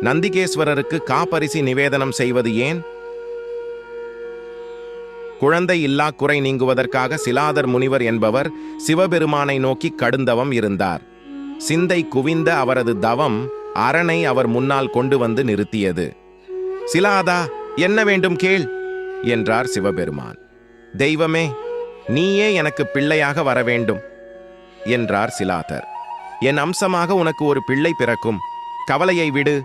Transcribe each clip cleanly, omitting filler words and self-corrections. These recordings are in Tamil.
நந்திகேஸ்வரருக்கு காப்பரிசி நிவேதனம் செய்வது ஏன்? குழந்தை இல்லா குறை நீங்குவதற்காக சிலாதர் முனிவர் என்பவர் சிவபெருமானை நோக்கி கடுந்தவம் இருந்தார். சிந்தை குவிந்த அவரது தவம் அரணை அவர் முன்னால் கொண்டு வந்து நிறுத்தியது. சிலாதா, என்ன வேண்டும் கேள் என்றார் சிவபெருமான். தெய்வமே, நீயே எனக்கு பிள்ளையாக வர வேண்டும் என்றார் சிலாதர். என் அம்சமாக உனக்கு ஒரு பிள்ளை பிறக்கும், கவலையை விடு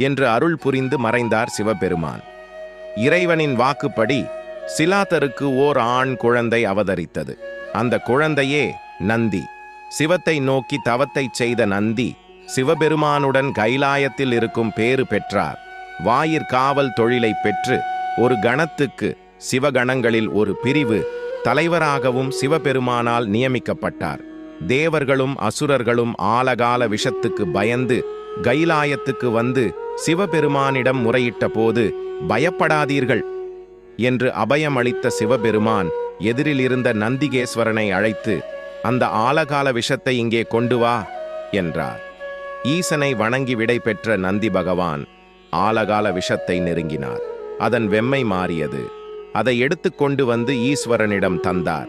என்று அருள் புரிந்து மறைந்தார் சிவபெருமான். இறைவனின் வாக்குப்படி சிலாதருக்கு ஓர் ஆண் குழந்தை அவதரித்தது. அந்த குழந்தையே நந்தி. சிவத்தை நோக்கி தவத்தை செய்த நந்தி சிவபெருமானுடன் கைலாயத்தில் இருக்கும் பேறு பெற்றார். வாயிற்காவல் தொழிலை பெற்று ஒரு கணத்துக்கு சிவகணங்களில் ஒரு பிரிவு தலைவராகவும் சிவபெருமானால் நியமிக்கப்பட்டார். தேவர்களும் அசுரர்களும் ஆலகால விஷத்துக்கு பயந்து கைலாயத்துக்கு வந்து சிவபெருமானிடம் முறையிட்ட போது, பயப்படாதீர்கள் என்று அபயமளித்த சிவபெருமான் எதிரில் இருந்த நந்திகேஸ்வரனை அழைத்து, அந்த ஆலகால விஷத்தை இங்கே கொண்டு வா என்றார். ஈசனை வணங்கி விடை பெற்ற நந்தி பகவான் ஆலகால விஷத்தை நெருங்கினார். அதன் வெம்மை மாறியது. அதை எடுத்துக்கொண்டு வந்து ஈஸ்வரனிடம் தந்தார்.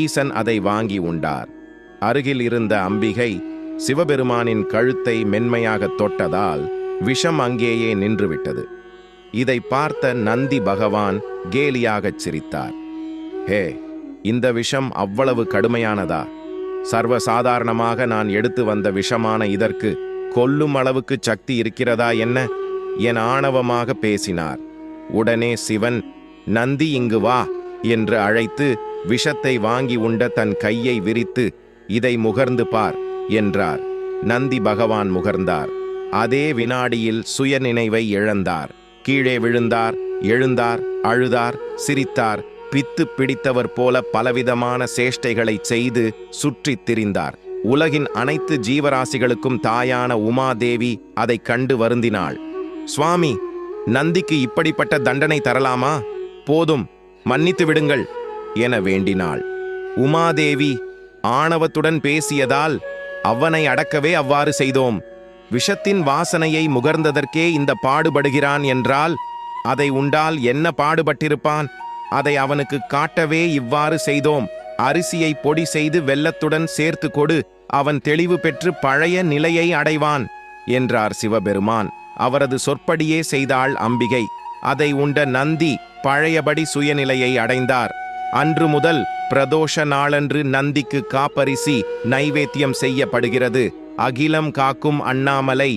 ஈசன் அதை வாங்கி உண்டார். அருகில் இருந்த அம்பிகை சிவபெருமானின் கழுத்தை மென்மையாக தொட்டதால் விஷம் அங்கேயே நின்றுவிட்டது. இதை பார்த்த நந்தி பகவான் கேலியாகச் சிரித்தார். ஹே, இந்த விஷம் அவ்வளவு கடுமையானதா? சர்வசாதாரணமாக நான் எடுத்து வந்த விஷமான இதற்கு கொல்லும் அளவுக்கு சக்தி இருக்கிறதா என்ன என ஆணவமாக பேசினார். உடனே சிவன், நந்தி இங்கு வா என்று அழைத்து விஷத்தை வாங்கி உண்ட தன் கையை விரித்து, இதை முகர்ந்து பார் என்றார். நந்தி பகவான் முகர்ந்தார். அதே வினாடியில் சுயநினைவை இழந்தார். கீழே விழுந்தார், எழுந்தார், அழுதார், சிரித்தார். பித்து பிடித்தவர் போல பலவிதமான சேஷ்டைகளை செய்து சுற்றித் திரிந்தார். உலகின் அனைத்து ஜீவராசிகளுக்கும் தாயான உமாதேவி அதை கண்டு வருந்தினாள். சுவாமி, நந்திக்கு இப்படிப்பட்ட தண்டனை தரலாமா? போதும், மன்னித்து விடுங்கள் என வேண்டினாள். உமாதேவி ஆணவத்துடன் பேசியதால் அவனை அடக்கவே அவ்வாறு செய்தோம். விஷத்தின் வாசனையை முகர்ந்ததற்கே இந்த பாடுபடுகிறான் என்றால் அதை உண்டால் என்ன பாடுபட்டிருப்பான்? அதை அவனுக்கு காட்டவே இவ்வாறு செய்தோம். அரிசியை பொடி செய்து வெல்லத்துடன் சேர்த்து கொடு, அவன் தெளிவு பெற்று பழைய நிலையை அடைவான் என்றார் சிவபெருமான். அவரது சொற்படியே செய்தாள் அம்பிகை. அதை உண்ட நந்தி பழையபடி சுயநிலையை அடைந்தார். அன்று முதல் பிரதோஷ நாளன்று நந்திக்கு காப்பரிசி நைவேத்தியம் செய்யப்படுகிறது. அகிலம் காக்கும் அண்ணாமலை